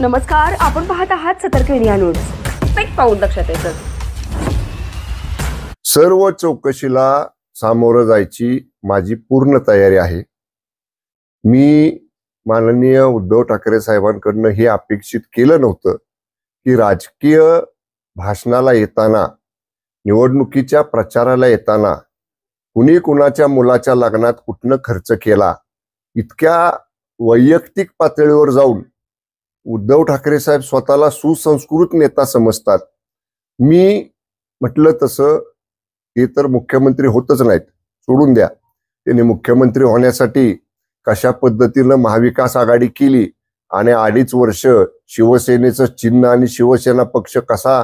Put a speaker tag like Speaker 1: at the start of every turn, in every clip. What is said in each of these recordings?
Speaker 1: नमस्कार, आपण पाहत आहात सतर्क इंडिया न्यूज. प्रत्येक पाऊल लक्षात येतं.
Speaker 2: सर्व चौकशीला सामोरं जायची माझी पूर्ण तयारी आहे. मी माननीय उद्धव ठाकरे साहेबांकडनं हे अपेक्षित केलं नव्हतं की राजकीय भाषणाला येताना, निवडणुकीच्या प्रचाराला येताना कुणी कुणाच्या मुलाच्या लग्नात कुठनं खर्च केला, इतक्या वैयक्तिक पातळीवर जाऊन उद्धव ठाकरे साहेब स्वतःला सुसंस्कृत नेता समजतात. मी म्हटलं तसं ते तर मुख्यमंत्री होतच नाहीत, सोडून द्या. त्यांनी मुख्यमंत्री होण्यासाठी कशा पद्धतीनं महाविकास आघाडी केली आणि 2.5 वर्ष शिवसेनेचं चिन्ह आणि शिवसेना पक्ष कसा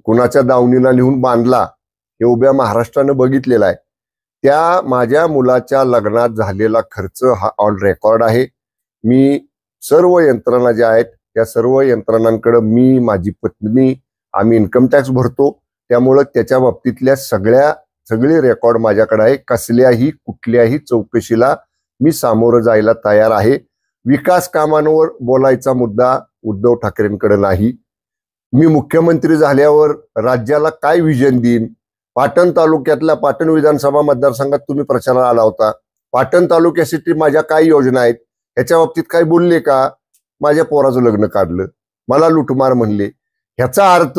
Speaker 2: कुणाच्या दावणीला नेऊन बांधला हे उभ्या महाराष्ट्रानं बघितलेला आहे. त्या माझ्या मुलाच्या लग्नात झालेला खर्च हा ऑन रेकॉर्ड आहे. मी सर्व यंत्रणा ज्या आहेत त्या सर्व यंत्रणांकडे मी, माझी पत्नी, आम्ही इन्कम टॅक्स भरतो. त्यामुळं त्याच्या बाबतीतल्या सगळे रेकॉर्ड माझ्याकडे आहे. कसल्याही कुठल्याही चौकशीला मी सामोरं जायला तयार आहे. विकास कामांवर बोलायचा मुद्दा उद्धव ठाकरेंकडे नाही. मी मुख्यमंत्री झाल्यावर राज्याला काय विजन देईन, पाटण तालुक्यातल्या पाटण विधानसभा मतदारसंघात तुम्ही प्रचाराला आला होता. पाटण तालुक्यासाठी माझ्या काय योजना आहेत ह्याच्या बाबतीत काय बोलले का? माझ्या पोराचं लग्न काढलं, मला लुटमार म्हणले. ह्याचा अर्थ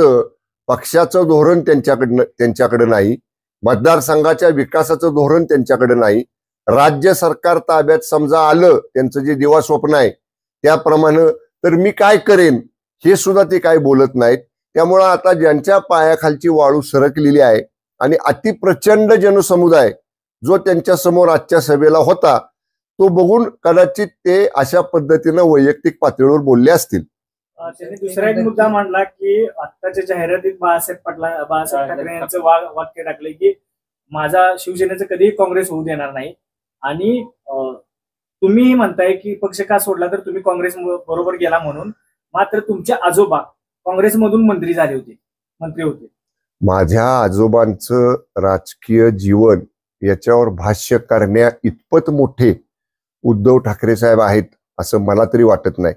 Speaker 2: पक्षाचं धोरण त्यांच्याकडे नाही, मतदारसंघाच्या विकासाचं धोरण त्यांच्याकडे नाही. राज्य सरकार ताब्यात समजा आलं, त्यांचं जे दिवा स्वप्न आहे त्याप्रमाणे, तर मी काय करेन हे सुद्धा ते काय बोलत नाहीत. त्यामुळं आता ज्यांच्या पायाखालची वाळू सरकलेली आहे आणि अतिप्रचंड जनसमुदाय जो त्यांच्या समोर आजच्या सभेला होता, तो बघून कदाचित ते अशा पद्धतीनं वैयक्तिक पातळीवर बोलले असतील.
Speaker 3: त्यांनी दुसरा एक मुद्दा मांडला की आत्ताच्या जाहिरातीत बाळासाहेब ठाकरे यांचं वाक्य टाकले की माझा शिवसेनेचं कधीही काँग्रेस होऊ देणार नाही. आणि तुम्ही म्हणताय की पक्ष का सोडला तर तुम्ही काँग्रेस बरोबर गेला म्हणून. मात्र तुमचे आजोबा काँग्रेसमधून मंत्री होते. माझ्या
Speaker 2: आजोबांचं राजकीय जीवन याच्यावर भाष्य करण्या इतपत मोठे उद्धव ठाकरे साहेब आहेत असं मला तरी वाटत नाही.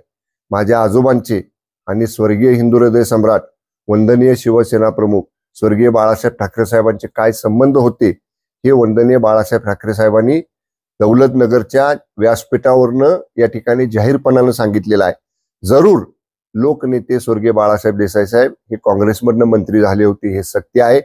Speaker 2: माझ्या आजोबांचे आणि स्वर्गीय हिंदू हृदय सम्राट वंदनीय शिवसेना प्रमुख स्वर्गीय बाळासाहेब ठाकरे साहेबांचे काय संबंध होते हे वंदनीय बाळासाहेब ठाकरे साहेबांनी दौलतनगरच्या व्यासपीठावरनं या ठिकाणी जाहीरपणानं सांगितलेलं आहे. जरूर लोकनेते स्वर्गीय बाळासाहेब देसाई साहेब हे काँग्रेसमधनं मंत्री झाले होते, हे सत्य आहे.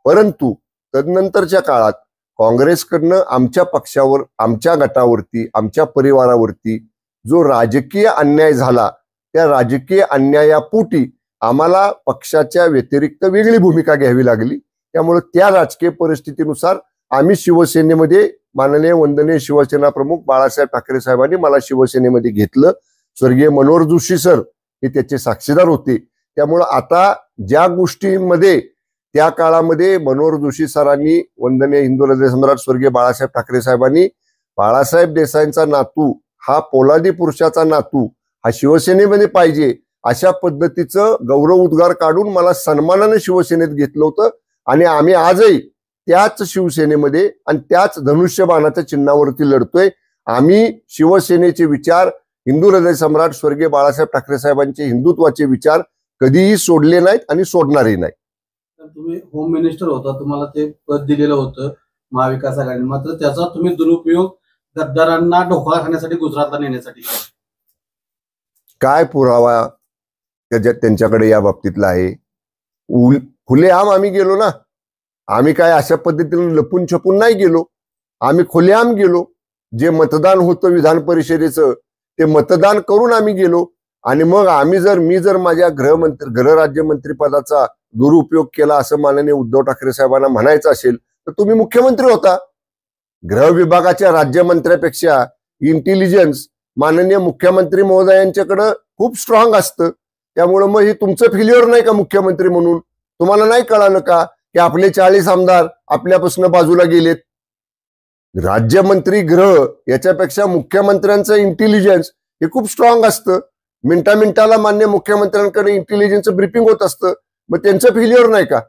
Speaker 2: परंतु तदनंतरच्या काळात काँग्रेसकडनं आमच्या पक्षावर, आमच्या गटावरती, आमच्या परिवारावरती जो राजकीय अन्याय झाला, त्या राजकीय अन्यायापोटी आम्हाला पक्षाच्या व्यतिरिक्त वेगळी भूमिका घ्यावी लागली. त्यामुळे त्या राजकीय परिस्थितीनुसार आम्ही शिवसेनेमध्ये, माननीय वंदनीय शिवसेना प्रमुख बाळासाहेब ठाकरे साहेबांनी मला शिवसेनेमध्ये घेतलं. स्वर्गीय मनोहर जोशी सर हे त्याचे साक्षीदार होते. त्यामुळं आता ज्या गोष्टींमध्ये त्या काळामध्ये मनोहर जोशी सरांनी, वंदनीय हिंदू हृदय सम्राट स्वर्गीय बाळासाहेब ठाकरे साहेबांनी, बाळासाहेब देसाईंचा नातू हा पोलादी पुरुषाचा नातू हा शिवसेनेमध्ये पाहिजे अशा पद्धतीचं गौरव उद्गार काढून मला सन्मानाने शिवसेनेत घेतलं होतं. आणि आम्ही आजही त्याच शिवसेनेमध्ये आणि त्याच धनुष्यबाणाच्या चिन्हावरती लढतोय. आम्ही शिवसेनेचे विचार, हिंदू हृदय सम्राट स्वर्गीय बाळासाहेब ठाकरे साहेबांचे हिंदुत्वाचे विचार कधीही सोडले नाहीत आणि सोडणारही नाही.
Speaker 4: तुम्ही होम मिनिस्टर होता, तुम्हाला ते पद दिलेलं होतं महाविकास आघाडी, मात्र त्याचा तुम्ही दुरुपयोग गद्दारांना ढोकळा खाण्यासाठी गुजरातला नेण्यासाठी
Speaker 2: काय पुरावा त्यांच्याकडे या बाबतीतला आहे? खुलेआम आम्ही गेलो ना. आम्ही काय अशा पद्धतीने लपून छपून नाही गेलो, आम्ही खुलेआम गेलो. जे मतदान होतं विधान परिषदेचं ते मतदान करून आम्ही गेलो. आणि मग मी जर माझ्या गृहराज्यमंत्री पदाचा दुरुपयोग केला असं माननीय उद्धव ठाकरे साहेबांना म्हणायचं असेल तर तुम्ही मुख्यमंत्री होता. गृह विभागाच्या राज्यमंत्र्यापेक्षा इंटेलिजन्स माननीय मुख्यमंत्री महोदयांच्याकडे खूप स्ट्रॉंग असतं. त्यामुळे मग हे तुमचं फेल्युअर नाही का मुख्यमंत्री म्हणून? तुम्हाला नाही कळालं का की आपले 40 आमदार आपल्यापासून बाजूला गेलेत? राज्यमंत्री गृह याच्यापेक्षा मुख्यमंत्र्यांचं इंटेलिजन्स हे खूप स्ट्रॉंग असतं. मिनिटाला मान्य मुख्यमंत्र्यांकडे इंटेलिजन्सचं ब्रीफिंग होत असतं. मग त्यांचं फेल्युअर नाही का?